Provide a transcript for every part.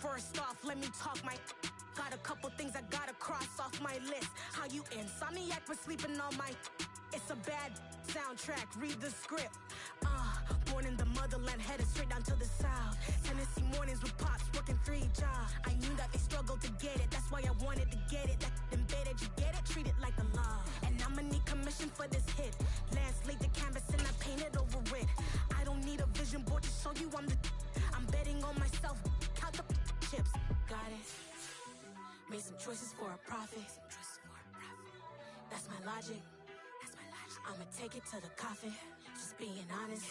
First off, let me talk my. Got a couple things I gotta cross off my list. How you insomniac for sleeping on my. It's a bad soundtrack, read the script. Born in the motherland, headed straight down to the south. Tennessee mornings with pops, working 3 jobs. I knew that they struggled to get it, that's why I wanted to get it. That embedded, you get it, treat it like a law. And I'ma need commission for this hit. Lance laid the canvas and I painted over it. I don't need a vision board to show you I'm betting on myself, count the chips. Got it. Made some choices for a profit. That's my logic. I'ma take it to the coffin, just being honest.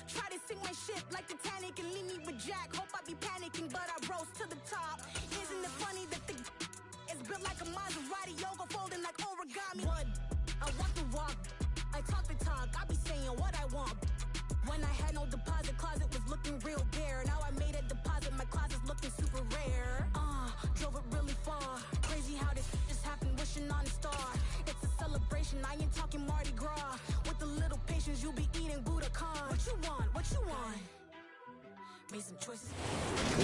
Try to sink my ship like Titanic and leave me with Jack. Hope I be panicking, but I rose to the top. Isn't it funny that the is built like a Maserati, yoga folding like origami? What? I walk the walk, I talk the talk, I be saying what I want. When I had no deposit, closet was looking real bare. Now I made a deposit, my closet's looking super rare. Drove it really far. Crazy how this just happened, wishing on a star. It's a celebration, I ain't talking Mardi Gras. With a little patience, you'll be eating Budokan. What you want? What you want? Made some choices.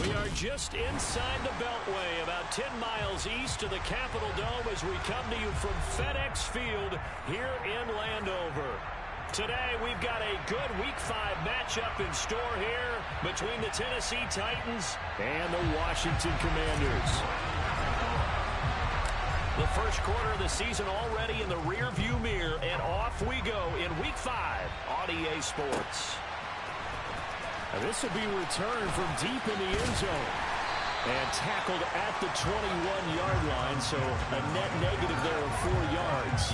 We are just inside the Beltway, about 10 miles east of the Capitol Dome as we come to you from FedEx Field here in Landover. Today, we've got a good Week 5 matchup in store here between the Tennessee Titans and the Washington Commanders. The first quarter of the season already in the rearview mirror, and off we go in Week 5 on EA Sports. And this will be returned from deep in the end zone. And tackled at the 21-yard line, so a net negative there of 4 yards.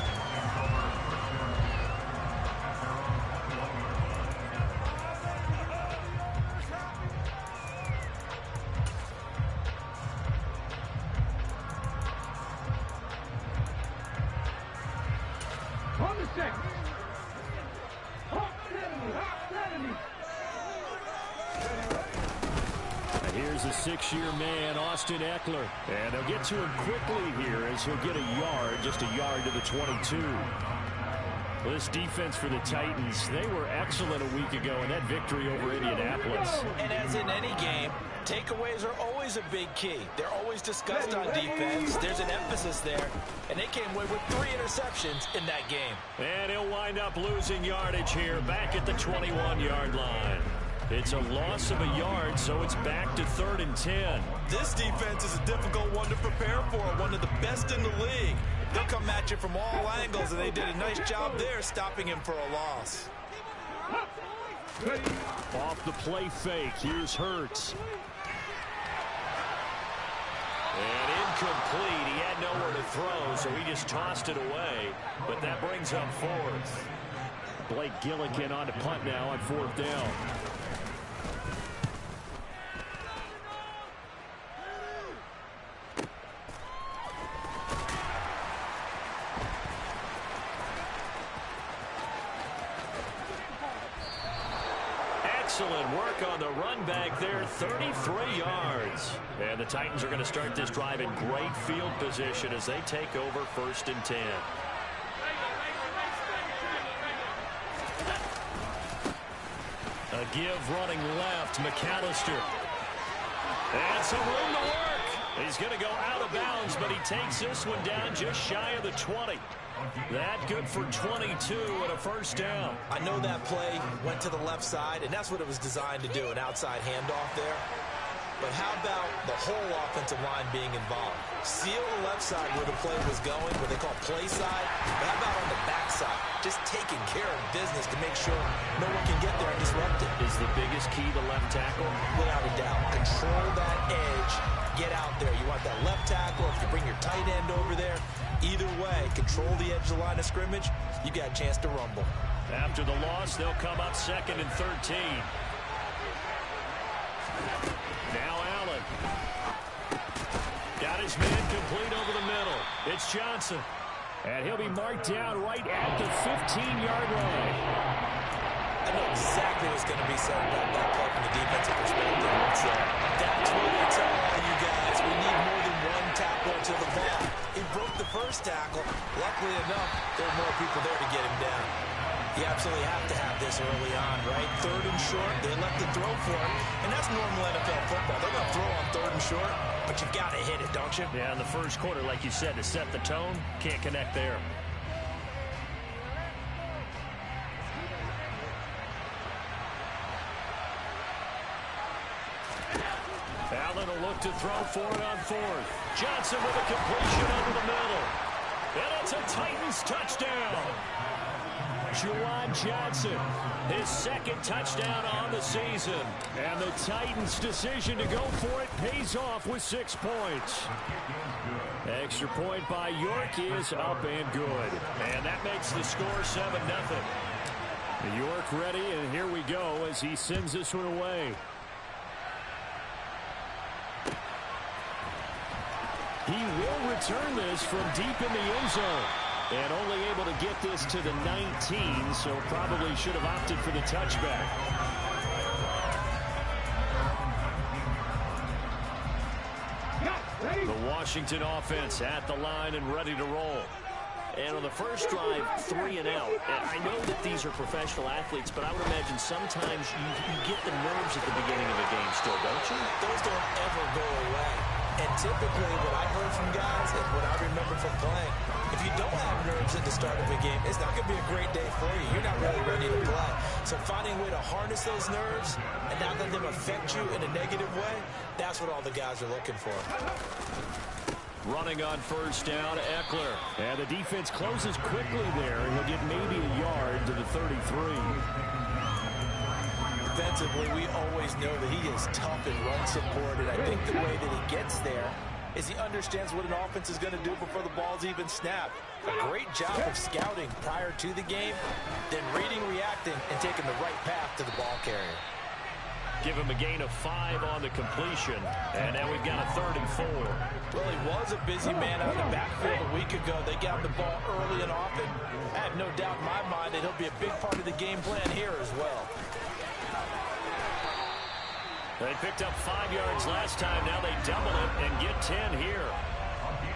Here's a 6-year man, Austin Eckler. And they'll get to him quickly here as he'll get a yard, just a yard to the 22. Well, this defense for the Titans, they were excellent a week ago in that victory over Indianapolis. And as in any game, takeaways are always a big key. They're always discussed on defense. There's an emphasis there. And they came away with 3 interceptions in that game. And he'll wind up losing yardage here back at the 21-yard line. It's a loss of a yard, so it's back to 3rd and 10. This defense is a difficult one to prepare for, one of the best in the league. They'll come at you from all angles, and they did a nice job there stopping him for a loss. Off the play fake, here's Hurts. And incomplete. He had nowhere to throw, so he just tossed it away. But that brings up 4th. Blake Gillikin on to punt now on 4th down. Excellent work on the run back there, 33 yards. And the Titans are going to start this drive in great field position as they take over 1st and 10. A give running left, McAllister. And some room to work. He's going to go out of bounds, but he takes this one down just shy of the 20. That good for 22 and a 1st down. I know that play went to the left side, and that's what it was designed to do, an outside handoff there. But how about the whole offensive line being involved? Seal the left side where the play was going, what they call play side. But how about on the back side? Just taking care of business to make sure no one can get there and disrupt it. Is the biggest key the left tackle? Without a doubt. Control that edge. Get out there. You want that left tackle. If you bring your tight end over there, either way, control the edge of the line of scrimmage, you got a chance to rumble. After the loss, they'll come up 2nd and 13. Now Allen. Got his man complete over the middle. It's Johnson. And he'll be marked down right at the 15-yard line. I know exactly what's going to be said about that play from the defensive perspective. So that's what we tell all you guys. We need more than one tackle to the ball. He broke the first tackle. Luckily enough, there were more people there to get him down. You absolutely have to have this early on, right? 3rd and short, they elect to throw for it, and that's normal NFL football. They're going to throw on 3rd and short, but you've got to hit it, don't you? Yeah, in the first quarter, like you said, to set the tone, can't connect there. Allen will look to throw for it on 4th. Johnson with a completion over the middle. And it's a Titans touchdown. Juwan Johnson, his 2nd touchdown on the season. And the Titans' decision to go for it pays off with 6 points. Extra point by York is up and good. And that makes the score 7-0. York ready, and here we go as he sends this one away. He will return this from deep in the end zone. And only able to get this to the 19, so probably should have opted for the touchback. The Washington offense at the line and ready to roll. And on the first drive, 3 and out. And I know that these are professional athletes, but I would imagine sometimes you get the nerves at the beginning of a game still, don't you? Those don't ever go away. And typically what I heard from guys and what I remember from playing, if you don't have nerves at the start of a game, it's not going to be a great day for you. You're not really ready to play. So finding a way to harness those nerves and not let them affect you in a negative way, that's what all the guys are looking for. Running on first down, Eckler. And the defense closes quickly there, and he'll get maybe a yard to the 33. Defensively, we always know that he is tough in run support, and I think the way that he gets there is he understands what an offense is going to do before the ball's even snapped. A great job of scouting prior to the game, then reading, reacting, and taking the right path to the ball carrier. Give him a gain of 5 on the completion, and now we've got a 3rd and 4. Well, he was a busy man out in the backfield a week ago. They got the ball early and often. I have no doubt in my mind that he'll be a big part of the game plan here as well. They picked up 5 yards last time. Now they double it and get 10 here.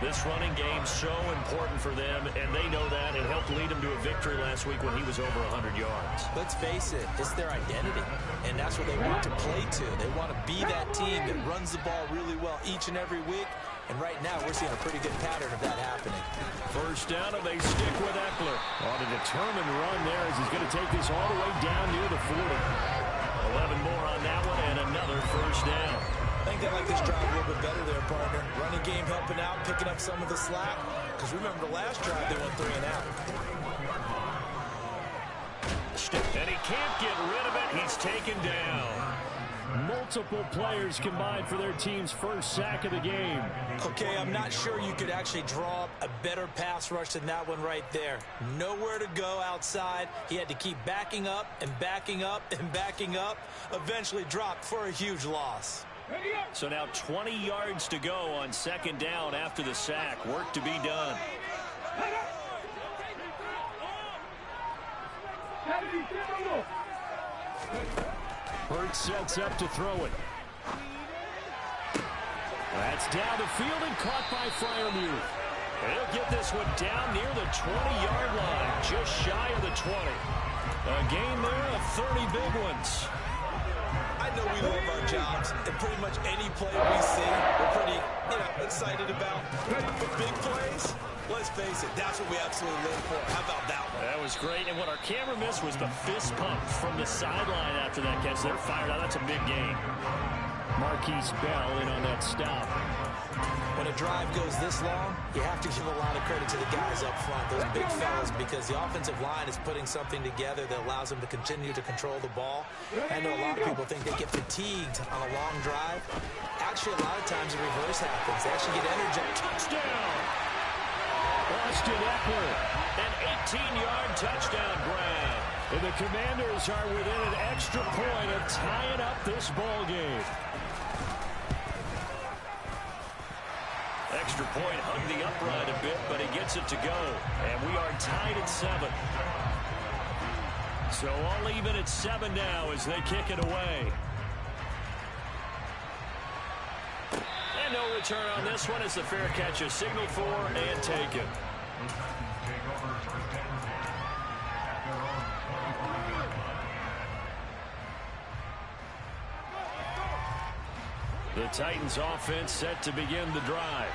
This running game's so important for them, and they know that. It helped lead them to a victory last week when he was over 100 yards. Let's face it, it's their identity, and that's what they want to play to. They want to be that team that runs the ball really well each and every week, and right now we're seeing a pretty good pattern of that happening. First down, and they stick with Eckler. On a determined run there as he's going to take this all the way down near the 40. 11 more on that one, and another first down. I think they like this drive a little bit better there, partner. Running game helping out, picking up some of the slack. Because remember the last drive, they went 3 and out. And he can't get rid of it. He's taken down. Multiple players combined for their team's first sack of the game. Okay, I'm not sure you could actually draw up a better pass rush than that one right there. Nowhere to go outside. He had to keep backing up and backing up and backing up. Eventually dropped for a huge loss. So now 20 yards to go on 2nd down after the sack. Work to be done. Hurts sets up to throw it. That's down the field and caught by Freiermuth. He'll get this one down near the 20-yard line, just shy of the 20. A gain there of 30 big ones. I know we love our jobs, and pretty much any play we see, we're pretty, excited about. But big plays, let's face it, that's what we absolutely live for. How about that one? That was great, and what our camera missed was the fist pump from the sideline after that catch. They're fired out. That's a big gain. Marquise Bell in on that stop. When a drive goes this long, you have to give a lot of credit to the guys up front, those big fellas, because the offensive line is putting something together that allows them to continue to control the ball. I know a lot of people think they get fatigued on a long drive. Actually, a lot of times the reverse happens. They actually get energized. Touchdown! Austin Eckler, an 18-yard touchdown grab. And the Commanders are within an extra point of tying up this ball game. Extra point hugged the upright a bit, but he gets it to go. And we are tied at 7. So all even at 7 now as they kick it away. And no return on this one as the fair catch is signaled for and taken. The Titans offense set to begin the drive.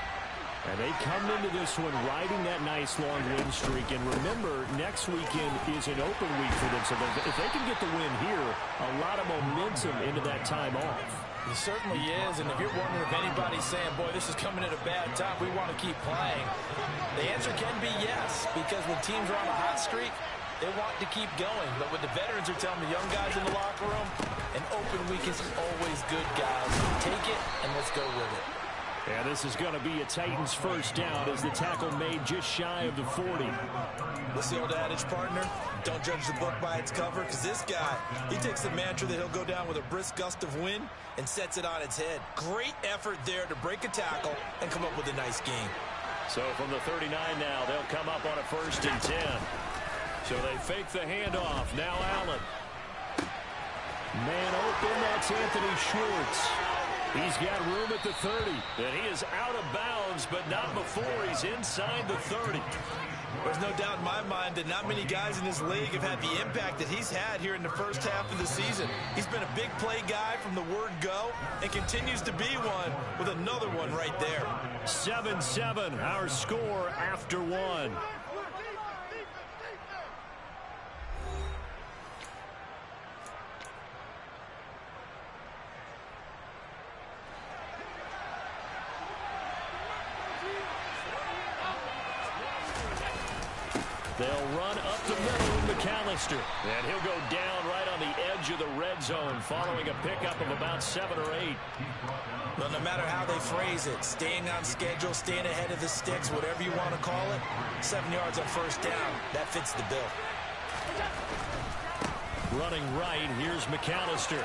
And they come into this one riding that nice long win streak. And remember, next weekend is an open week for them. So if they can get the win here, a lot of momentum into that time off. He certainly is. And if you're wondering if anybody's saying, boy, this is coming at a bad time, we want to keep playing, the answer can be yes. Because when teams are on a hot streak, they want to keep going. But what the veterans are telling the young guys in the locker room, an open week is always good, guys. Take it, and let's go with it. And this is going to be a Titans first down as the tackle made just shy of the 40. What's the old adage, partner? Don't judge the book by its cover, because this guy, he takes the mantra that he'll go down with a brisk gust of wind and sets it on its head. Great effort there to break a tackle and come up with a nice game. So from the 39 now, they'll come up on a 1st and 10. So they fake the handoff. Now Allen. Man open, that's Anthony Schwartz. He's got room at the 30. And he is out of bounds, but not before he's inside the 30. There's no doubt in my mind that not many guys in this league have had the impact that he's had here in the first half of the season. He's been a big play guy from the word go and continues to be one with another one right there. 7-7, our score after one. They'll run up the middle with McAllister. And he'll go down right on the edge of the red zone following a pickup of about 7 or 8. Well, no matter how they phrase it, staying on schedule, staying ahead of the sticks, whatever you want to call it, 7 yards on first down, that fits the bill. Running right, here's McAllister.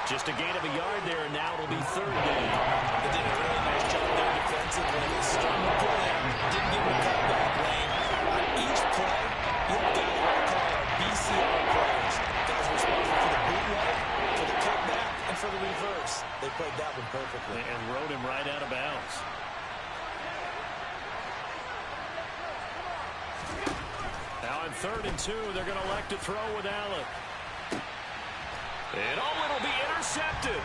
Just a gain of a yard there, and now it'll be 3rd down. They did a really nice job there defensively. They strung the play, didn't give him a cutback lane. On each play, you've got what I call our BCR players. Guys responsible for the bootleg, for the cutback, and for the reverse. They played that one perfectly. And rode him right out of bounds. Now on 3rd and 2, they're going to elect to throw with Allen. And it'll be intercepted.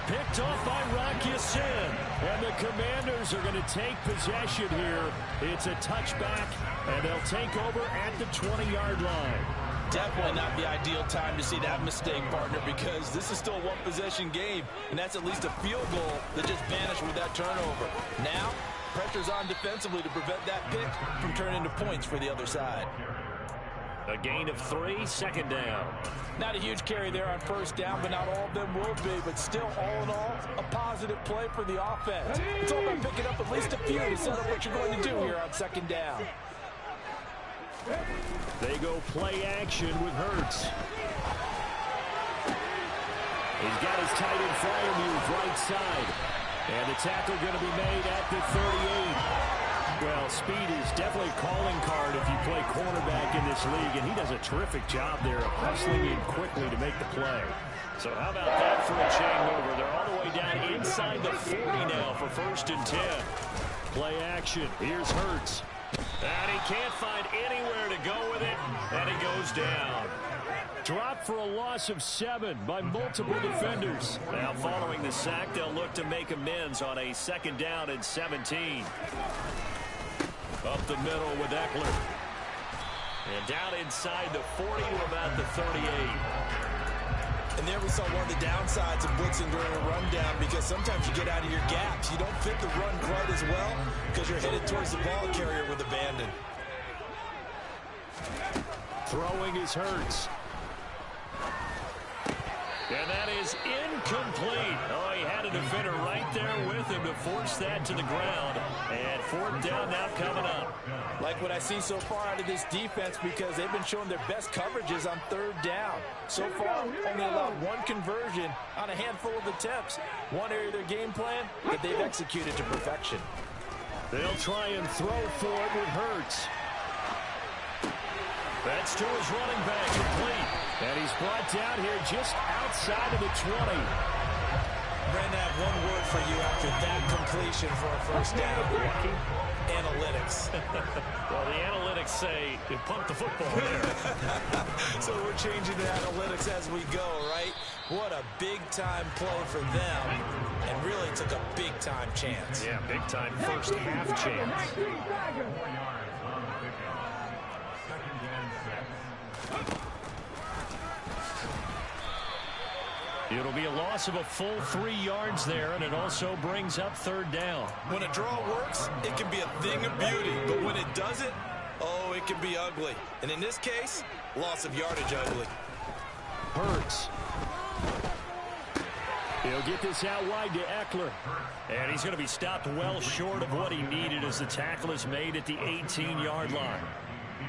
Picked off by Rock Ya-Sin. And the Commanders are going to take possession here. It's a touchback, and they'll take over at the 20-yard line. Definitely not the ideal time to see that mistake, partner, because this is still a one-possession game, and that's at least a field goal that just vanished with that turnover. Now, pressure's on defensively to prevent that pick from turning into points for the other side. A gain of 3, 2nd down. Not a huge carry there on first down, but not all of them will be. But still, all in all, a positive play for the offense. It's all about picking up at least a few to set up what you're going to do here on 2nd down. They go play action with Hurts. He's got his tight end flyer move right side. And the tackle going to be made at the 38. Well, speed is definitely a calling card if you play cornerback in this league, and he does a terrific job there of hustling in quickly to make the play. So how about that for a chain mover? They're all the way down inside the 40 now for 1st and 10. Play action. Here's Hurts. And he can't find anywhere to go with it, and he goes down. Dropped for a loss of 7 by multiple defenders. Now following the sack, they'll look to make amends on a 2nd down and 17. Up the middle with Eckler. And down inside the 40 to about the 38. And there we saw one of the downsides of blitzing during a rundown, because sometimes you get out of your gaps. You don't fit the run quite as well because you're headed towards the ball carrier with abandon. Throwing is Hurts. And that is incomplete. Oh, he had a defender right there with him to force that to the ground. And 4th down now coming up. Like what I see so far out of this defense, because they've been showing their best coverages on 3rd down. So far, only allowed 1 conversion on a handful of attempts. One area of their game plan that they've executed to perfection. They'll try and throw for it with Hurts. That's to his running back, complete. And he's brought down here just outside of the 20. Brandon, I have one word for you after that completion for a 1st down. analytics. Well, the analytics say it pumped the football there. So we're changing the analytics as we go, right? What a big-time play for them, and really took a big-time chance. Yeah, big-time first half chance. It'll be a loss of a full 3 yards there, and it also brings up third down. When a draw works, it can be a thing of beauty, but when it doesn't, oh, it can be ugly. And in this case, loss of yardage ugly. Hurts. He'll get this out wide to Eckler. And he's going to be stopped well short of what he needed as the tackle is made at the 18-yard line.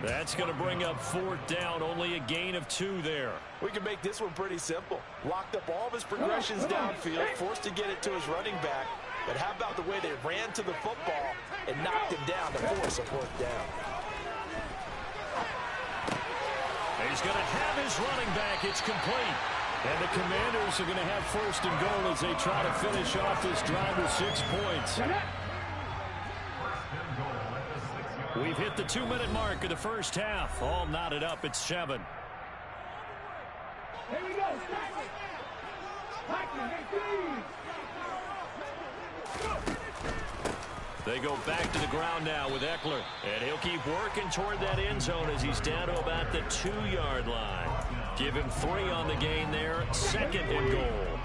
That's going to bring up fourth down, only a gain of 2 there. We can make this one pretty simple. Locked up all of his progressions downfield, forced to get it to his running back. But how about the way they ran to the football and knocked him down to force a fourth down? He's going to have his running back. It's complete. And the Commanders are going to have first and goal as they try to finish off this drive with 6 points. We've hit the 2-minute mark of the first half. All knotted up at 7. Here we go. They go back to the ground now with Eckler. And he'll keep working toward that end zone as he's down to about the 2-yard line. Give him 3 on the gain there. Second and goal.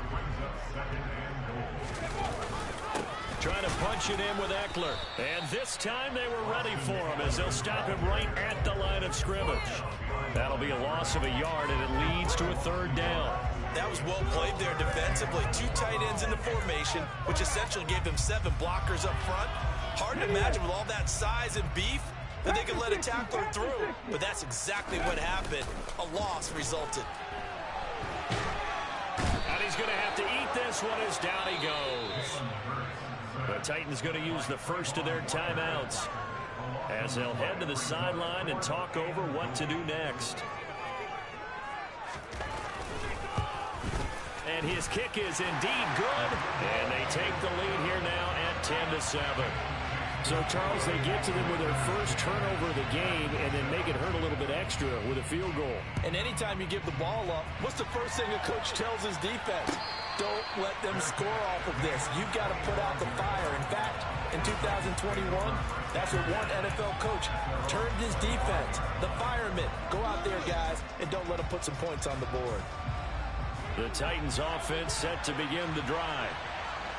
Trying to punch it in with Eckler. And this time they were ready for him as they'll stop him right at the line of scrimmage. That'll be a loss of a yard, and it leads to a third down. That was well played there defensively. 2 tight ends in the formation, which essentially gave them 7 blockers up front. Hard to imagine with all that size and beef that they could let a tackler through. But that's exactly what happened. A loss resulted. And he's going to have to eat this one as down he goes. The Titans going to use the first of their timeouts as they'll head to the sideline and talk over what to do next. And his kick is indeed good. And they take the lead here now at 10-7. So, Charles, they get to them with their first turnover of the game and then make it hurt a little bit extra with a field goal. And anytime you give the ball up, what's the first thing a coach tells his defense? Don't let them score off of this. You've got to put out the fire. In fact, in 2021, that's what one NFL coach turned his defense. The firemen. Go out there, guys, and don't let them put some points on the board. The Titans offense set to begin the drive.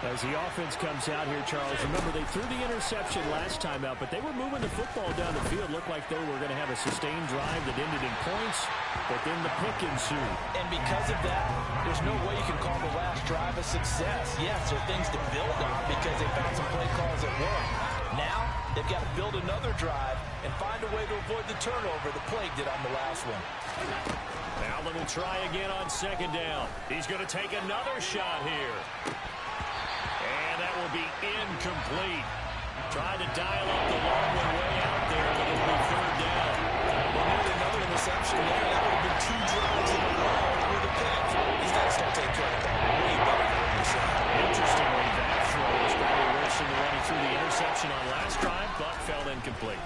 As the offense comes out here, Charles, remember they threw the interception last time out, but they were moving the football down the field. Looked like they were going to have a sustained drive that ended in points, but then the pick ensued. And because of that, there's no way you can call the last drive a success. Yes, there are things to build on because they found some play calls that work. Now, they've got to build another drive and find a way to avoid the turnover the Plague did on the last one. Allen will try again on second down. He's going to take another shot here. And that will be incomplete. Tried to dial up the long one way out there, but it'll be third down. Well, nearly another interception there. That would have been 2 drives in a row with a pick. He's got to start taking care of the ball way better than what he said. Interestingly, that throw was probably worse than the one he threw the interception on last drive, but fell incomplete.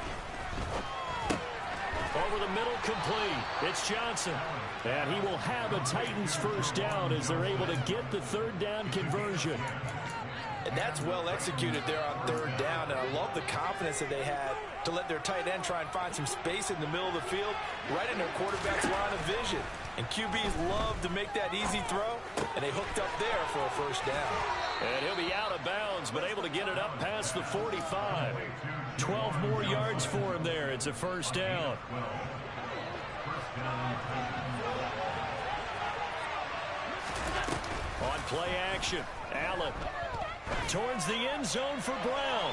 Over the middle, complete. It's Johnson. And he will have a Titans first down as they're able to get the third down conversion. And that's well executed there on third down. And I love the confidence that they had to let their tight end try and find some space in the middle of the field, right in their quarterback's line of vision. And QBs love to make that easy throw, and they hooked up there for a first down. And he'll be out of bounds, but able to get it up past the 45. 12 more yards for him there. It's a first down. On play action, Allen towards the end zone for Brown.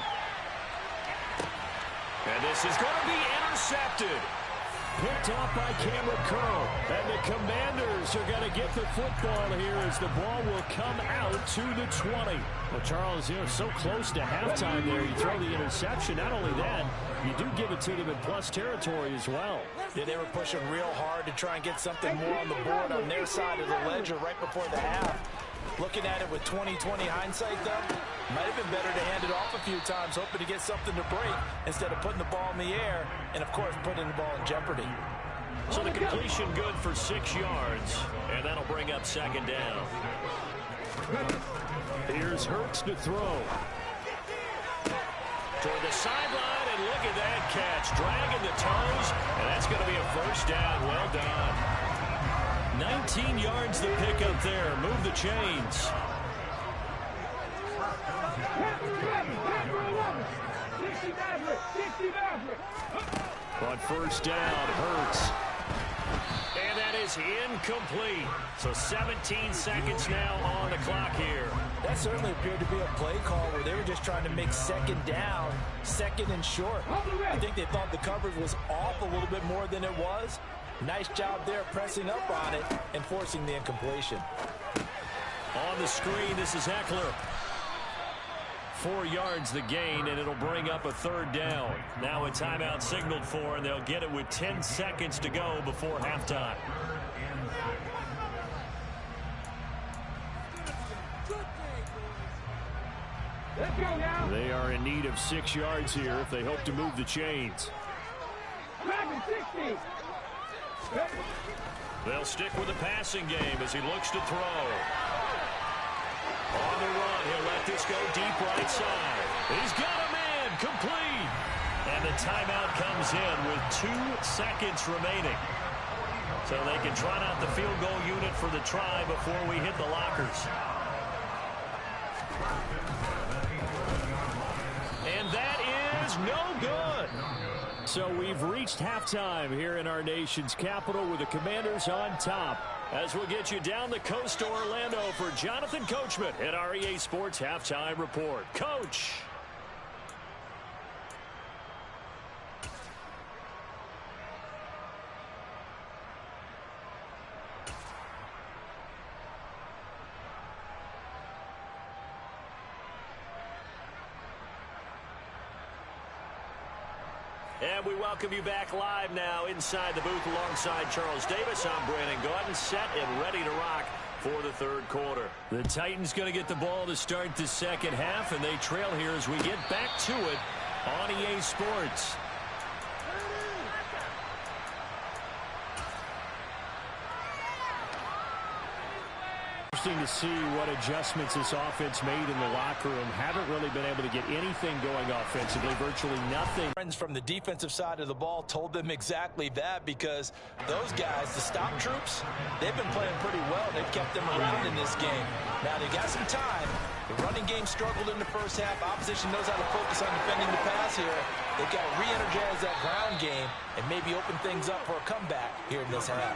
And this is going to be intercepted. Picked off by Cameron Curl. And the Commanders are going to get the football here as the ball will come out to the 20. Well, Charles, so close to halftime there. You throw the interception. Not only that, you do give it to them in plus territory as well. Yeah, they were pushing real hard to try and get something more on the board on their side of the ledger right before the half. Looking at it with 20/20 hindsight, though, might have been better to hand it off a few times, hoping to get something to break instead of putting the ball in the air and, of course, putting the ball in jeopardy. So the completion good for 6 yards, and that'll bring up second down. Here's Hurts to throw. Toward the sideline, and look at that catch. Dragging the toes, and that's going to be a first down. Well done. 19 yards the pickup there. Move the chains. On first down, Hurts. And that is incomplete. So 17 seconds now on the clock here. That certainly appeared to be a play call where they were just trying to make second down, second and short. I think they thought the coverage was off a little bit more than it was. Nice job there pressing up on it and forcing the incompletion. On the screen, this is Eckler. 4 yards the gain, and it'll bring up a third down. Now a timeout signaled for, and they'll get it with 10 seconds to go before halftime. They are in need of 6 yards here if they hope to move the chains. They'll stick with the passing game as he looks to throw. On the run, he'll let this go deep right side. He's got a man, complete. And the timeout comes in with 2 seconds remaining. So they can trot out the field goal unit for the try before we hit the lockers. And that is no good. So we've reached halftime here in our nation's capital with the Commanders on top. As we'll get you down the coast to Orlando for Jonathan Coachman at our EA Sports Halftime Report. Coach. And we welcome you back live now inside the booth alongside Charles Davis. I'm Brandon Gaudin, set and ready to rock for the third quarter. The Titans going to get the ball to start the second half, and they trail here as we get back to it on EA Sports. Interesting to see what adjustments this offense made in the locker room. Haven't really been able to get anything going offensively, virtually nothing. Friends from the defensive side of the ball told them exactly that, because those guys, the stop troops, they've been playing pretty well. They've kept them around in this game. Now they got some time. The running game struggled in the first half. Opposition knows how to focus on defending the pass here. They've got to re-energize that ground game and maybe open things up for a comeback here in this half.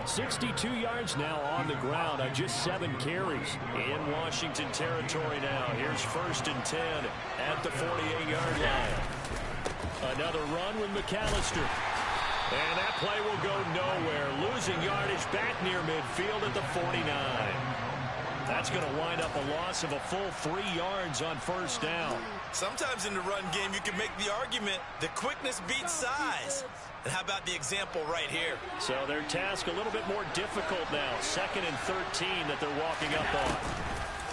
62 yards now on the ground on just 7 carries in Washington territory now. Here's 1st and 10 at the 48-yard line. Another run with McAllister. And that play will go nowhere. Losing yardage back near midfield at the 49. That's going to wind up a loss of a full 3 yards on first down. Sometimes in the run game you can make the argument that quickness beats size. And how about the example right here? So their task a little bit more difficult now. 2nd and 13 that they're walking up on.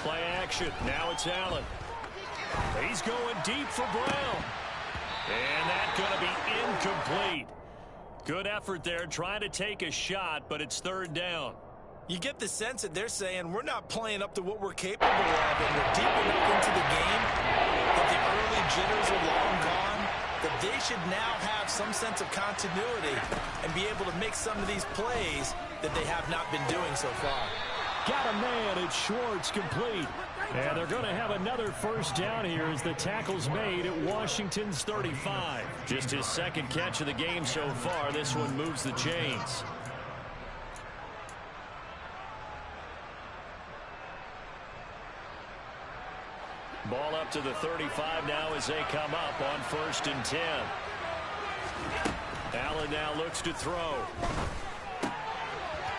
Play action. Now it's Allen. He's going deep for Brown. And that's going to be incomplete. Good effort there trying to take a shot, but it's 3rd down. You get the sense that they're saying we're not playing up to what we're capable of, and we're deep enough into the game that the early jitters are long gone, that they should now have some sense of continuity and be able to make some of these plays that they have not been doing so far. Got a man, it's Schwartz, complete. And they're going to have another first down here as the tackle's made at Washington's 35. Just his 2nd catch of the game so far. This one moves the chains. Ball up to the 35 now as they come up on 1st and 10. Allen now looks to throw.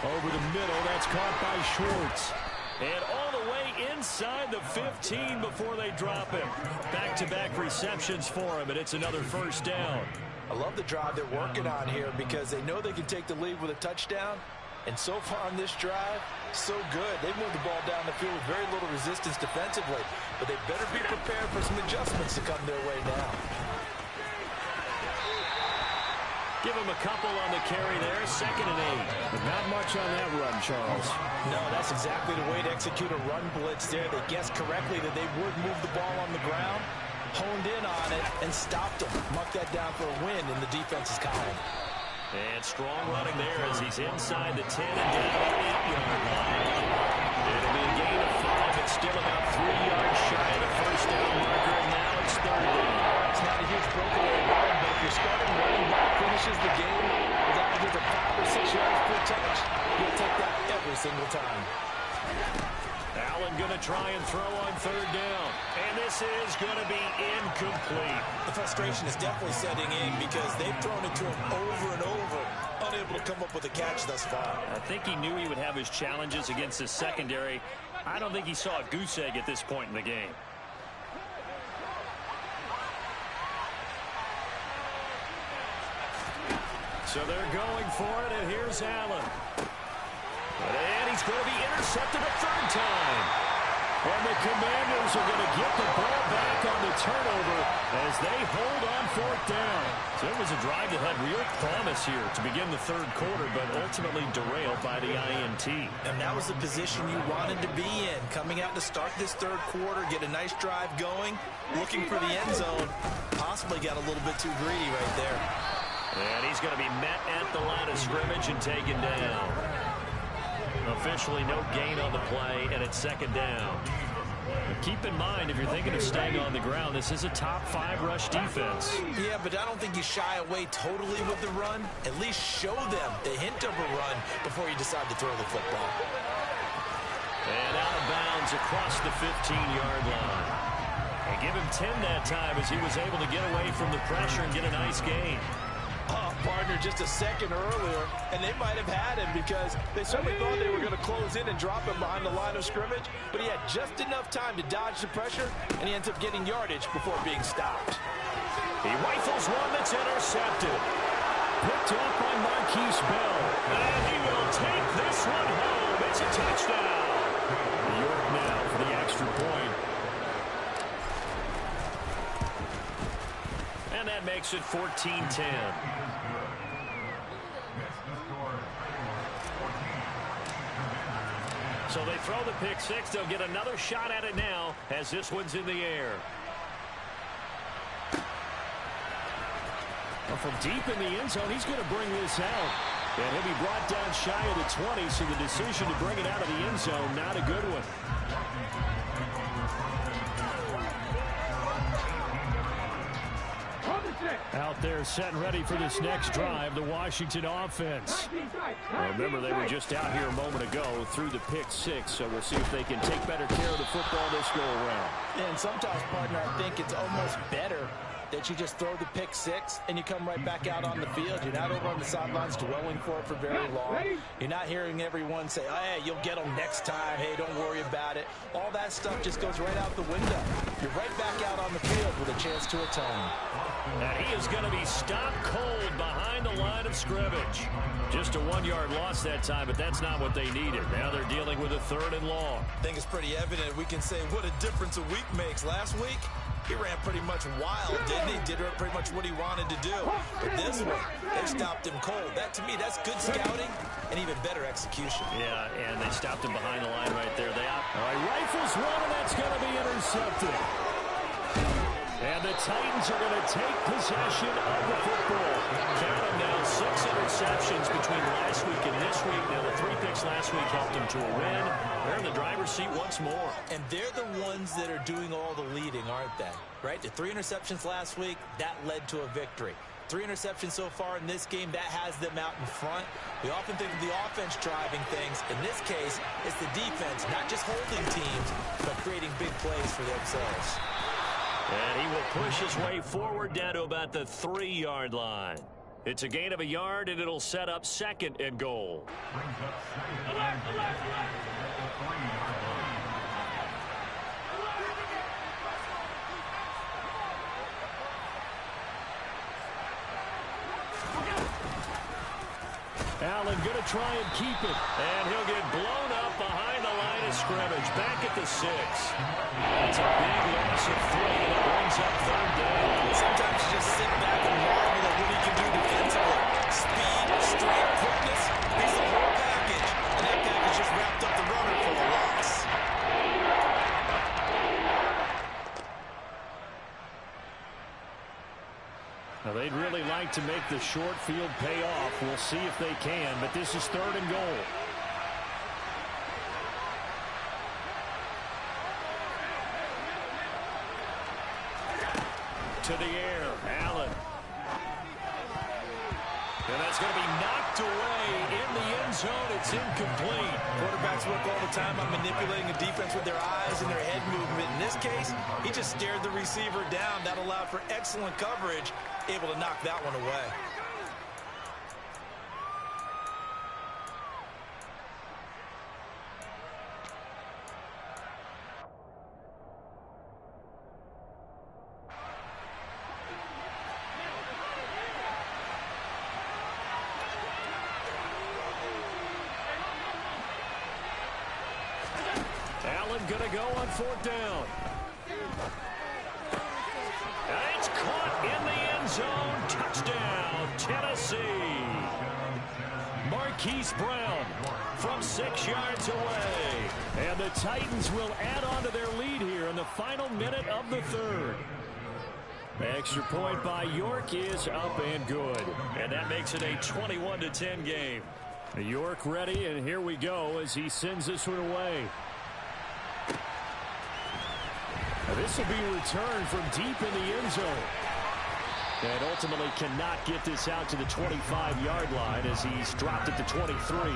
Over the middle, that's caught by Schwartz. And all the way inside the 15 before they drop him. Back-to-back receptions for him, and it's another first down. I love the drive they're working on here because they know they can take the lead with a touchdown, And so far on this drive, so good. They've moved the ball down the field with very little resistance defensively, but they better be prepared for some adjustments to come their way now. Give him a couple on the carry there, 2nd and 8. But not much on that run, Charles. No, that's exactly the way to execute a run blitz there. They guessed correctly that they would move the ball on the ground, honed in on it, and stopped them. Mark that down for a win in the defense's column. And strong running there as he's inside the 10 and down the 8-yard line. It'll be a gain of 5. It's still about 3 yards shy of the first down marker, and now it's 3rd down. It's not a huge breakaway run, but if your starting running back finishes the game with averages of 5 or 6 yards per touch, you'll take that every single time. Allen going to try and throw on 3rd down. And this is going to be incomplete. The frustration is definitely setting in because they've thrown it to him over and over, unable to come up with a catch thus far. I think he knew he would have his challenges against his secondary. I don't think he saw a goose egg at this point in the game. So they're going for it, and here's Allen. And he's going to be intercepted a 3rd time. And the Commanders are going to get the ball back on the turnover as they hold on 4th down. So it was a drive that had real promise here to begin the 3rd quarter, but ultimately derailed by the INT. And that was the position you wanted to be in. Coming out to start this 3rd quarter, get a nice drive going, looking for the end zone. Possibly got a little bit too greedy right there. And he's going to be met at the line of scrimmage and taken down. Officially no gain on the play, and it's 2nd down. But keep in mind, if you're thinking of staying on the ground, this is a top 5 rush defense. Yeah, but I don't think you shy away totally with the run. At least show them the hint of a run before you decide to throw the football. And out of bounds across the 15-yard line. And give him 10 that time as he was able to get away from the pressure and get a nice gain. Partner just a second earlier, and they might have had him because they certainly thought they were going to close in and drop him behind the line of scrimmage, but he had just enough time to dodge the pressure, and he ends up getting yardage before being stopped. He rifles one that's intercepted. Picked up by Marquise Bell, and he will take this one home. It's a touchdown. York now for the extra point. And that makes it 14-10. So they throw the pick 6. They'll get another shot at it now as this one's in the air. Well, from deep in the end zone, he's going to bring this out. And he'll be brought down shy of the 20, so the decision to bring it out of the end zone, not a good one. Out there set and ready for this next drive, the Washington offense. Remember, they were just out here a moment ago through the pick 6, so we'll see if they can take better care of the football this go around. And sometimes, partner, I think it's almost better that you just throw the pick 6 and you come right back out on the field. You're not over on the sidelines dwelling for it for very long. You're not hearing everyone say, oh, hey, you'll get them next time. Hey, don't worry about it. All that stuff just goes right out the window. You're right back out on the field with a chance to atone. And he is going to be stopped cold behind the line of scrimmage. Just a 1-yard loss that time, but that's not what they needed. Now they're dealing with a 3rd and long. I think it's pretty evident. We can say what a difference a week makes. Last week, he ran pretty much wild, didn't he? Did pretty much what he wanted to do. But this one, they stopped him cold. That, to me, that's good scouting and even better execution. Yeah, and they stopped him behind the line right there. All right, rifles one, and that's going to be intercepted. And the Titans are going to take possession of the football. Count them now, 6 interceptions between last week and this week. Now, the 3 picks last week helped them to a win. They're in the driver's seat once more. And they're the ones that are doing all the leading, aren't they? Right? The 3 interceptions last week, that led to a victory. 3 interceptions so far in this game, that has them out in front. We often think of the offense driving things. In this case, it's the defense, not just holding teams, but creating big plays for themselves. And he will push his way forward down to about the 3-yard line. It's a gain of a yard, and it'll set up 2nd and goal. Allen going to try and keep it. And he'll get blown up behind the line of scrimmage. Back at the 6. That's a big loss of 3, and it brings up 3rd down. Sometimes you just sit back and marvel at what he can do defensively. Speed, strength, quickness. He's the whole package. And that package just wrapped up the runner for a loss. Now, they'd really like to make the short field pay off. We'll see if they can, but this is 3rd and goal. To the air, Allen. And that's going to be knocked away in the end zone. It's incomplete. Quarterbacks work all the time on manipulating a defense with their eyes and their head movement. In this case, he just stared the receiver down. That allowed for excellent coverage, able to knock that one away. Going to go on 4th down. And it's caught in the end zone. Touchdown, Tennessee. Marquise Brown from 6 yards away. And the Titans will add on to their lead here in the final minute of the 3rd. Extra point by York is up and good. And that makes it a 21-10 game. York ready, and here we go as he sends this one away. This will be returned from deep in the end zone. And ultimately cannot get this out to the 25-yard line as he's dropped it to 23.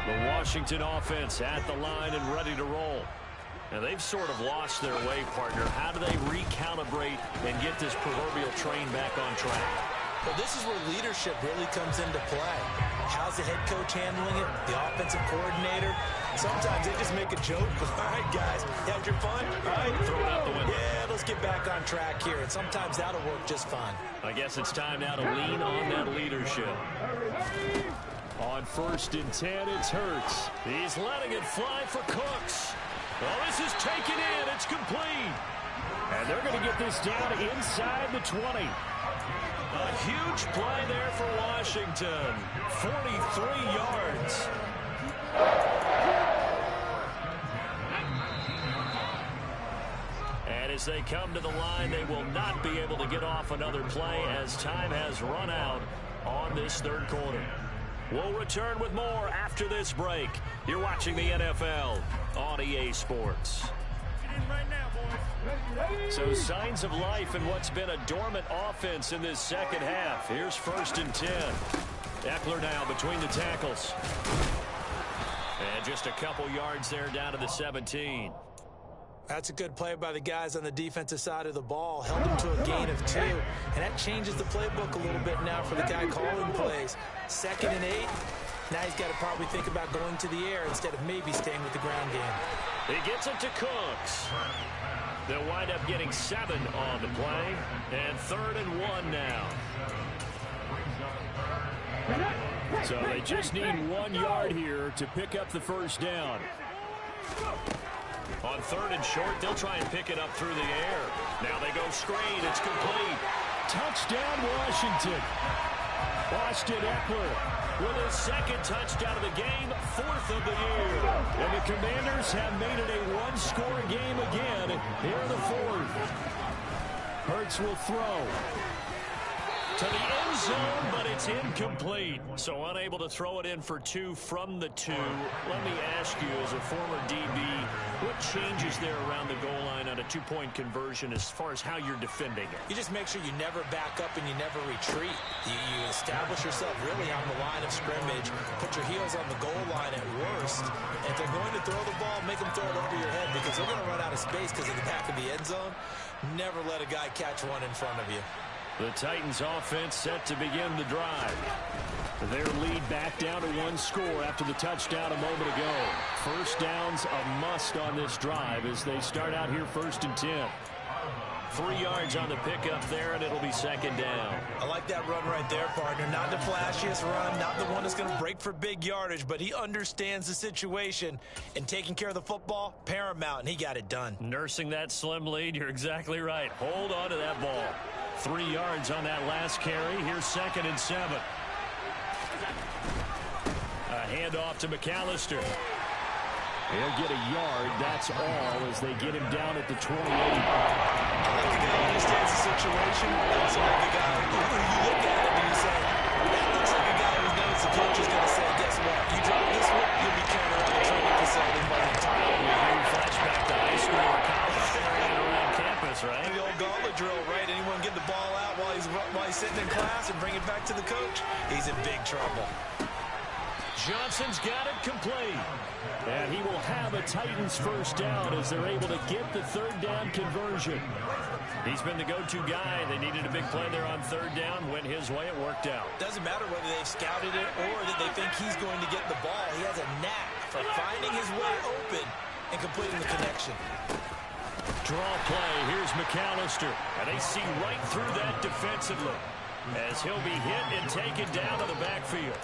The Washington offense at the line and ready to roll. Now they've sort of lost their way, partner. How do they recalibrate and get this proverbial train back on track? Well, this is where leadership really comes into play. How's the head coach handling it? The offensive coordinator? Sometimes they just make a joke. All right, guys, you had your fun? All right, throw it out the window. Yeah, let's get back on track here. And sometimes that'll work just fine. I guess it's time now to lean on that leadership. On 1st and 10, it's Hurts. He's letting it fly for Cooks. Oh, this is taken in. It's complete. And they're going to get this down inside the 20. A huge play there for Washington. 43 yards. And as they come to the line, they will not be able to get off another play as time has run out on this 3rd quarter. We'll return with more after this break. You're watching the NFL on EA Sports. So signs of life in what's been a dormant offense in this 2nd half. Here's 1st and 10. Eckler now between the tackles. And just a couple yards there down to the 17. That's a good play by the guys on the defensive side of the ball. Held them to a gain of 2. And that changes the playbook a little bit now for the guy calling plays. 2nd and 8. Now he's got to probably think about going to the air instead of maybe staying with the ground game. He gets it to Cooks. They'll wind up getting 7 on the play. And 3rd and 1 now. So they just need 1 yard here to pick up the 1st down. On 3rd and short, they'll try and pick it up through the air. Now they go screen. It's complete. Touchdown, Washington. Austin Eckler with his 2nd touchdown of the game, 4th of the year. And the Commanders have made it a one-score game again here in the 4th. Hurts will throw. To the end zone, but it's incomplete. So unable to throw it in for 2 from the 2. Let me ask you, as a former DB, what changes there around the goal line on a 2-point conversion as far as how you're defending it? You just make sure you never back up and you never retreat. You establish yourself really on the line of scrimmage, put your heels on the goal line at worst. And if they're going to throw the ball, make them throw it over your head because they're going to run out of space because of the back of the end zone. Never let a guy catch one in front of you. The Titans offense set to begin the drive. Their lead back down to 1 score after the touchdown a moment ago. 1st down's a must on this drive as they start out here 1st and 10. 3 yards on the pickup there, and it'll be second down. I like that run right there, partner. Not the flashiest run, not the one that's going to break for big yardage, but he understands the situation, and taking care of the football, paramount, and he got it done. Nursing that slim lead, you're exactly right. Hold on to that ball. 3 yards on that last carry. Here's 2nd and 7. A handoff to McAllister. He'll get a yard, that's all, as they get him down at the 28. I like the guy who understands the situation. That's like the guy who you look at him and you say, that looks like a guy who knows the coach is going to say, guess what, you drop this one, you'll be carried around the training facility by the entire week. Flashback to high school or college area around campus, right? The old gauntlet drill, right? Anyone get the ball out while he's sitting in class and bring it back to the coach? He's in big trouble. Johnson's got it complete. And he will have a Titans first down as they're able to get the 3rd down conversion. He's been the go-to guy. They needed a big play there on 3rd down. Went his way. It worked out. Doesn't matter whether they've scouted it or that they think he's going to get the ball. He has a knack for finding his way open and completing the connection. Draw play. Here's McAllister. And they see right through that defensively as he'll be hit and taken down to the backfield.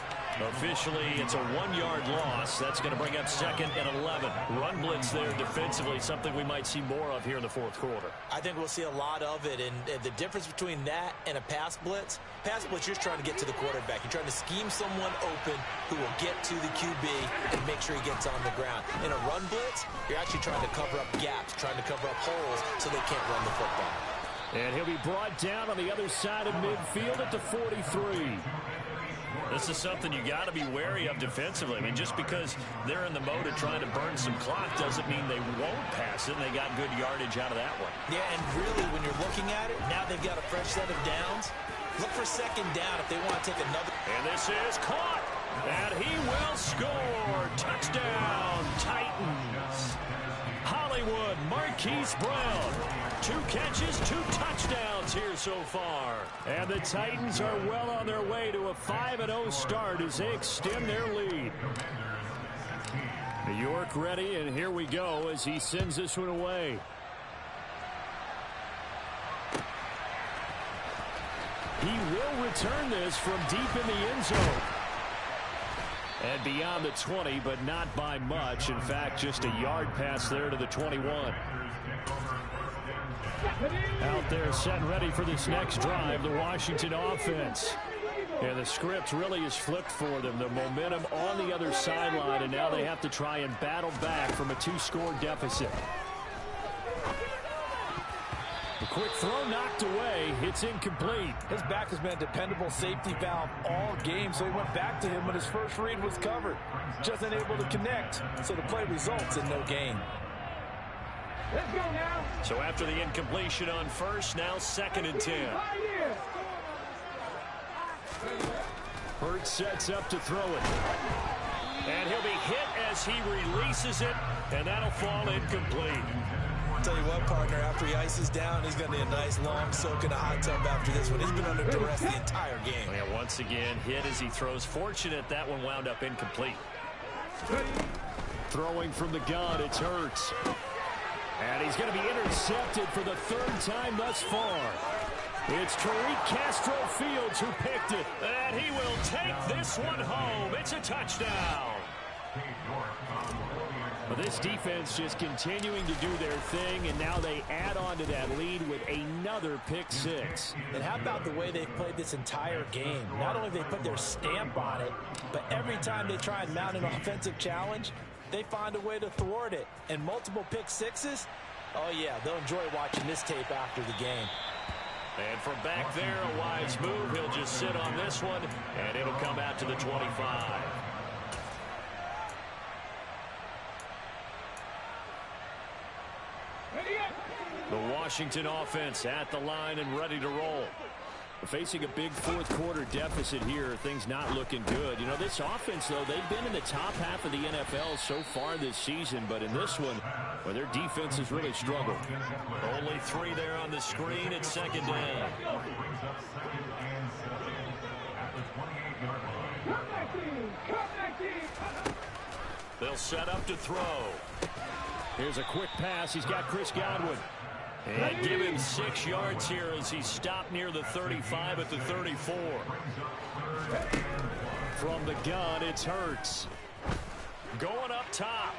Officially, it's a 1-yard loss. That's going to bring up 2nd and 11. Run blitz there defensively, something we might see more of here in the 4th quarter. I think we'll see a lot of it, and the difference between that and a pass blitz, you're just trying to get to the quarterback. You're trying to scheme someone open who will get to the QB and make sure he gets on the ground. In a run blitz, you're actually trying to cover up gaps, trying to cover up holes so they can't run the football. And he'll be brought down on the other side of midfield at the 43. This is something you got to be wary of defensively. I mean, just because they're in the mode of trying to burn some clock doesn't mean they won't pass it, and they got good yardage out of that one. Yeah, and really, when you're looking at it, now they've got a fresh set of downs. Look for 2nd down if they want to take another. And this is caught, and he will score. Touchdown, Titans. Hollywood Marquise Brown. 2 catches, 2 touchdowns here so far. And the Titans are well on their way to a 5-0 start as they extend their lead. New York ready, and here we go as he sends this one away. He will return this from deep in the end zone. And beyond the 20, but not by much. In fact, just a yard pass there to the 21. Out there set and ready for this next drive, the Washington offense. And the script really is flipped for them. The momentum on the other sideline, and now they have to try and battle back from a 2-score deficit. The quick throw knocked away. It's incomplete. His back has been a dependable safety valve all game, so he went back to him when his first read was covered. Just unable to connect, so the play results in no gain. Let's go now. So after the incompletion on first, now 2nd and 10. Hurts sets up to throw it. And he'll be hit as he releases it, and that'll fall incomplete. I'll tell you what, partner, after he ices down, he's going to need a nice long soak in a hot tub after this one. He's been under duress the entire game. Yeah, once again, hit as he throws. Fortunate that one wound up incomplete. Throwing from the gun, it's Hurts. And he's going to be intercepted for the 3rd time thus far. It's Tariq Castro-Fields who picked it. And he will take this one home. It's a touchdown. Well, this defense just continuing to do their thing, and now they add on to that lead with another pick 6. And how about the way they've played this entire game? Not only have they put their stamp on it, but every time they try and mount an offensive challenge, they find a way to thwart it. And multiple pick 6s, oh yeah, they'll enjoy watching this tape after the game. And from back there, a wise move. He'll just sit on this one, and it'll come out to the 25. The Washington offense at the line and ready to roll. Facing a big 4th quarter deficit here, things not looking good. You know, this offense, though, they've been in the top half of the NFL so far this season, but in this one, well, their defense has really struggled. Only 3 there on the screen. It's 2nd down. They'll set up to throw. Here's a quick pass. He's got Chris Godwin. And give him 6 yards here as he stopped near the 35 at the 34. From the gun, it's Hurts. Going up top.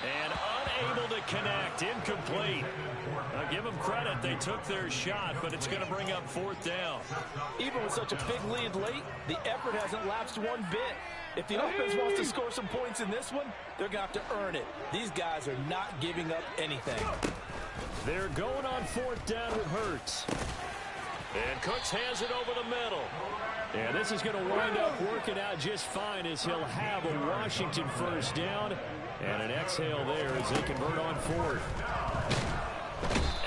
And unable to connect. Incomplete. I'll give them credit. They took their shot, but it's going to bring up 4th down. Even with such a big lead late, the effort hasn't lapsed one bit. If the offense wants to score some points in this one, they're going to have to earn it. These guys are not giving up anything. They're going on 4th down with Hurts. And Cooks has it over the middle. And this is going to wind up working out just fine as he'll have a Washington 1st down. And an exhale there as they convert on 4th.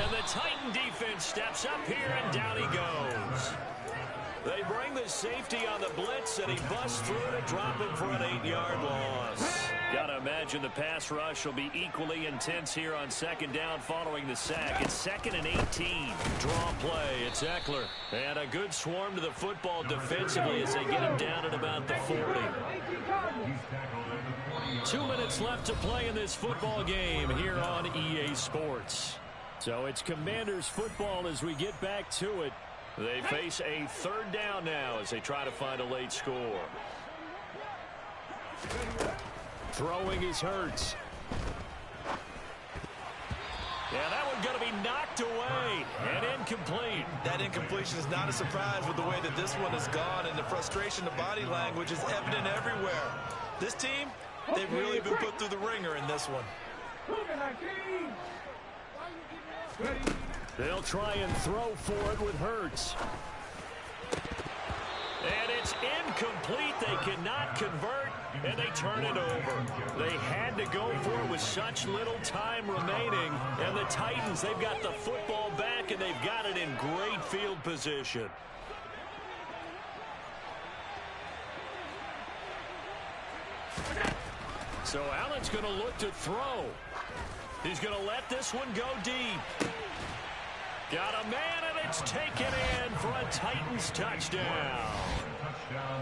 And the Titan defense steps up here, and down he goes. They bring the safety on the blitz, and he busts through to drop him for an 8-yard loss. Got to imagine the pass rush will be equally intense here on 2nd down following the sack. It's 2nd and 18. Draw play. It's Eckler. And a good swarm to the football defensively as they get him down at about the 40. 2 minutes left to play in this football game here on EA Sports. So it's Commanders football as we get back to it. They face a 3rd down now as they try to find a late score. Throwing is Hurts. Yeah, that one's going to be knocked away and incomplete. That incompletion is not a surprise with the way that this one has gone, and the frustration, the body language is evident everywhere. This team, they've really been put through the ringer in this one. They'll try and throw for it with Hurts. And it's incomplete. They cannot convert, and they turn it over. They had to go for it with such little time remaining. And the Titans, they've got the football back, and they've got it in great field position. So Allen's going to look to throw. He's going to let this one go deep. Got a man, and it's taken in for a Titans touchdown.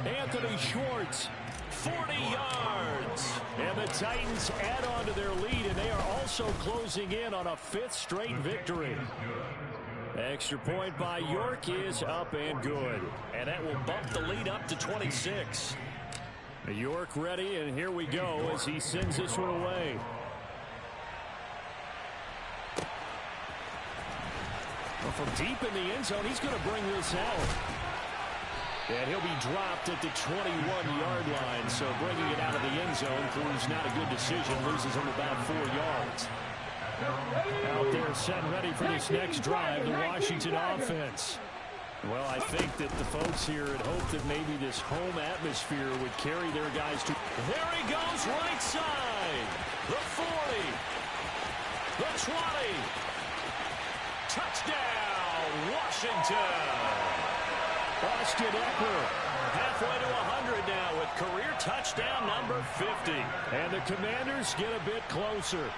Anthony Schwartz, 40 yards. And the Titans add on to their lead, and they are also closing in on a 5th straight victory. Extra point by York is up and good. And that will bump the lead up to 26. York ready, and here we go as he sends this one away. Well, from deep in the end zone, he's going to bring this out. And he'll be dropped at the 21-yard line, so bringing it out of the end zone proves not a good decision, loses him about 4 yards. Out there set ready for this next drive, the Washington offense. Well, I think that the folks here had hoped that maybe this home atmosphere would carry their guys to... There he goes, right side. The 40. The 20. Touchdown, Washington. Austin Eckler halfway to 100 now with career touchdown number 50. And the Commanders get a bit closer.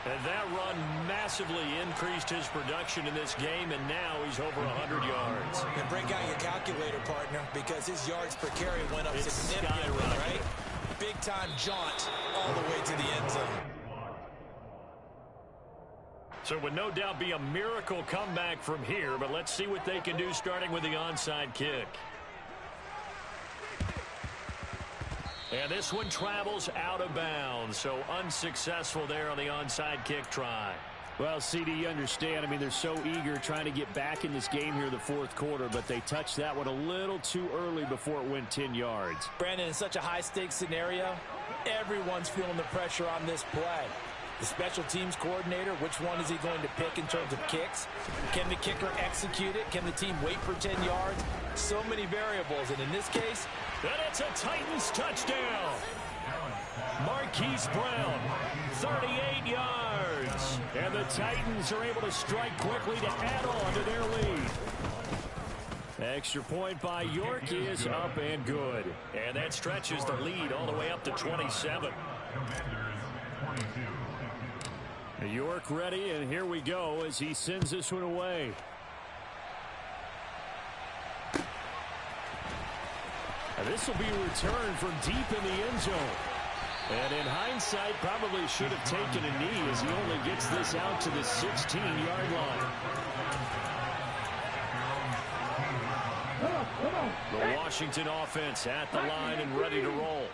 And that run massively increased his production in this game, and now he's over 100 yards. And break out your calculator, partner, because his yards per carry went up significantly, right? Big-time jaunt all the way to the end zone. So it would no doubt be a miracle comeback from here, but let's see what they can do starting with the onside kick. And this one travels out of bounds, so unsuccessful there on the onside kick try. Well, CD, you understand. I mean, they're so eager trying to get back in this game here in the 4th quarter, but they touched that one a little too early before it went 10 yards. Brandon, in such a high-stakes scenario, everyone's feeling the pressure on this play. The special teams coordinator, which one is he going to pick in terms of kicks? Can the kicker execute it? Can the team wait for 10 yards? So many variables, and in this case... And it's a Titans touchdown. Marquise Brown, 38 yards. And the Titans are able to strike quickly to add on to their lead. Extra point by York is up and good. And that stretches the lead all the way up to 27. York ready, and here we go as he sends this one away. And this will be returned from deep in the end zone. And in hindsight, probably should have taken a knee as he only gets this out to the 16-yard line. The Washington offense at the line and ready to roll.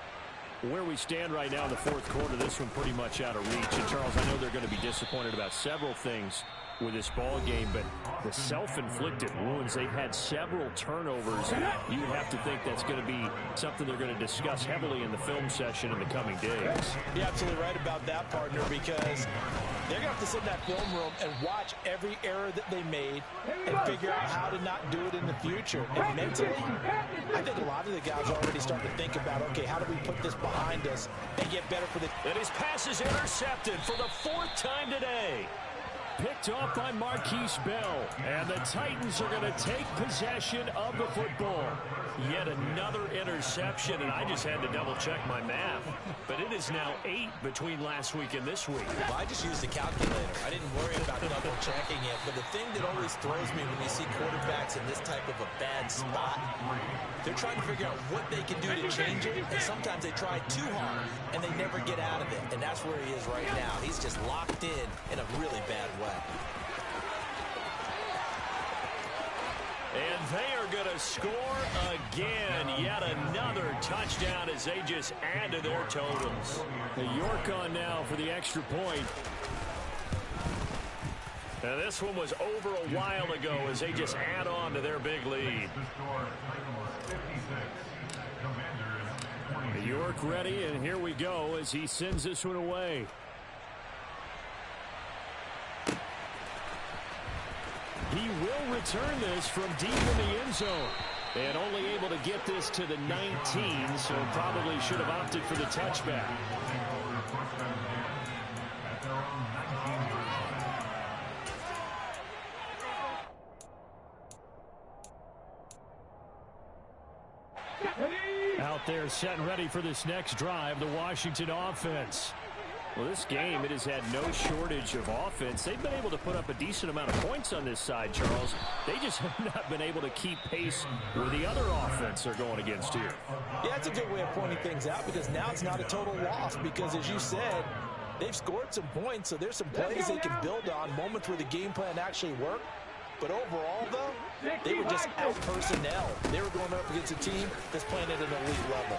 Where we stand right now in the fourth quarter, this one pretty much out of reach. And, Charles, I know they're going to be disappointed about several things with this ball game, but the self-inflicted wounds, they've had several turnovers. You have to think that's going to be something they're going to discuss heavily in the film session in the coming days. You're absolutely right about that, partner, because they're going to have to sit in that film room and watch every error that they made and figure out how to not do it in the future. And mentally, I think a lot of the guys are already starting to think about, okay, how do we put this behind us and get better for the... And his pass is intercepted for the fourth time today. Picked off by Marquise Bell. And the Titans are going to take possession of the football. Yet another interception, and I just had to double-check my math. But it is now 8 between last week and this week. Well, I just used a calculator. I didn't worry about double-checking it. But the thing that always throws me when you see quarterbacks in this type of a bad spot, they're trying to figure out what they can do to change it. And sometimes they try too hard, and they never get out of it. And that's where he is right now. He's just locked in a really bad way. And they are going to score again. Yet another touchdown as they just add to their totals. The York on now for the extra point. Now this one was over a while ago as they just add on to their big lead. The York ready, and here we go as he sends this one away. He will return this from deep in the end zone. And only able to get this to the 19, so probably should have opted for the touchback. Out there set and ready for this next drive, the Washington offense. Well, this game, it has had no shortage of offense. They've been able to put up a decent amount of points on this side, Charles. They just have not been able to keep pace with the other offense they're going against here. Yeah, that's a good way of pointing things out because now it's not a total loss because, as you said, they've scored some points, so there's some plays they can build on, moments where the game plan actually worked. But overall, though, they were just out-personnel. They were going up against a team that's playing at an elite level.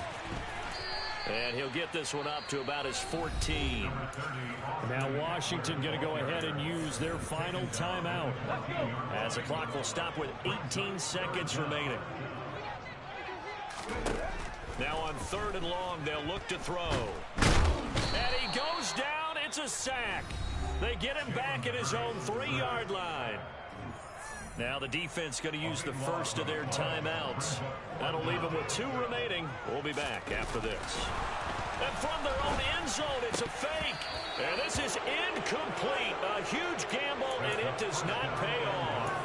And he'll get this one up to about his 14. Now Washington going to go ahead and use their final timeout, as the clock will stop with 18 seconds remaining. Now on 3rd and long, they'll look to throw. And he goes down. It's a sack. They get him back at his own 3-yard line. Now the defense going to use the first of their timeouts. That'll leave them with 2 remaining. We'll be back after this. And from their own end zone, it's a fake. And this is incomplete. A huge gamble, and it does not pay off.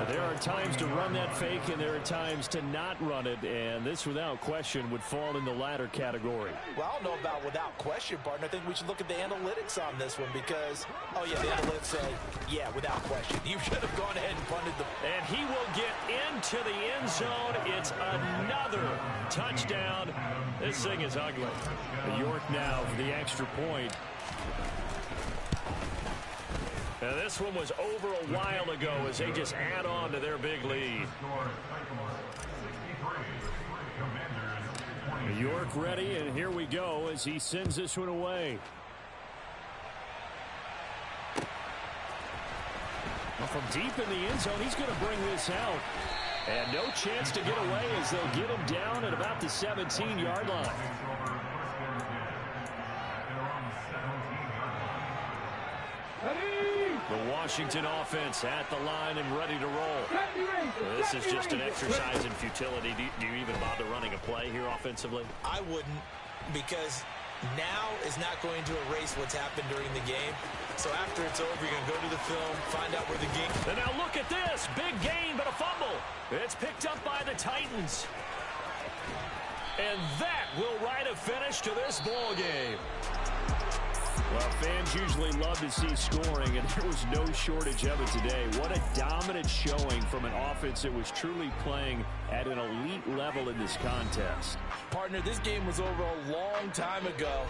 There are times to run that fake, and there are times to not run it, and this, without question, would fall in the latter category. Well, I don't know about without question, partner. I think we should look at the analytics on this one because, oh, yeah, the analytics say, yeah, without question. You should have gone ahead and punted the... And he will get into the end zone. It's another touchdown. This thing is ugly. York now for the extra point. Now this one was over a while ago as they just add on to their big lead. York ready, and here we go as he sends this one away. Well, from deep in the end zone, he's going to bring this out. And no chance to get away as they'll get him down at about the 17-yard line. The Washington offense at the line and ready to roll. This is just an exercise in futility. Do you even bother running a play here offensively? I wouldn't, because now is not going to erase what's happened during the game. So after it's over, you're going to go to the film, find out where the game... And now look at this. Big gain, but a fumble. It's picked up by the Titans. And that will write a finish to this ball game. Well, fans usually love to see scoring, and there was no shortage of it today. What a dominant showing from an offense that was truly playing at an elite level in this contest. Partner, this game was over a long time ago,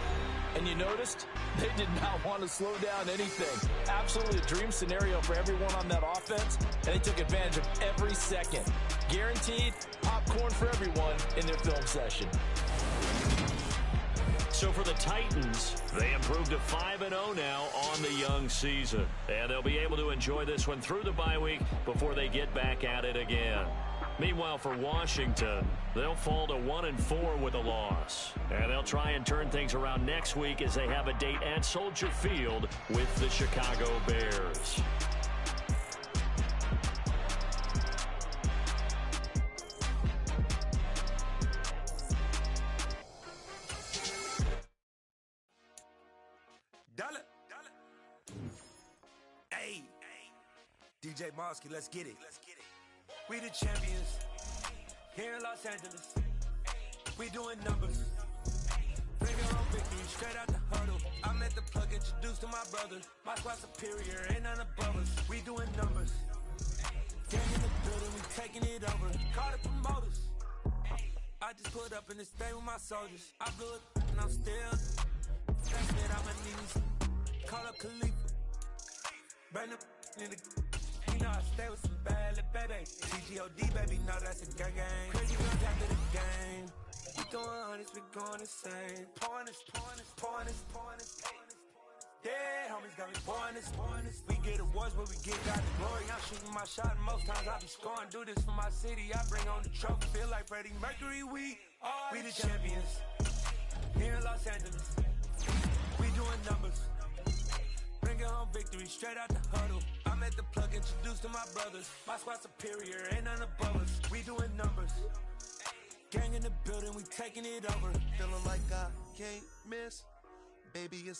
and you noticed they did not want to slow down anything. Absolutely a dream scenario for everyone on that offense, and they took advantage of every second. Guaranteed popcorn for everyone in their film session. So for the Titans, they improved to 5-0 now on the young season. And they'll be able to enjoy this one through the bye week before they get back at it again. Meanwhile, for Washington, they'll fall to 1-4 with a loss. And they'll try and turn things around next week as they have a date at Soldier Field with the Chicago Bears. Hey, DJ Mosky, let's get it. We the champions here in Los Angeles. We doing numbers. Bring your own victory straight out the huddle. I'm at the plug, introduced to my brother. My squad superior, ain't none above us. We doing numbers. Gang in the building, we taking it over. Call the promoters. I just put up in this thing with my soldiers. I blew it and I'm still. That's it, I'ma need me some. Call up Khalifa. Bring the in the. You know I stay with some bad little baby. CGOD, baby, know that's a gang gang. Crazy girls after the game. We doing hundreds, we going insane. Pouring this. Yeah, homies got me pouring this. We get awards, but we get God the glory. I'm shooting my shot, and most times I be scoring. Do this for my city, I bring on the trophy. Feel like Freddie Mercury, we the champions. Here in Los Angeles, we doing numbers. Bringing home victory straight out the huddle. I'm at the plug, introduced to my brothers. My squad superior, ain't none above us. We doing numbers. Gang in the building, we taking it over. Feeling like I can't miss. Baby, it's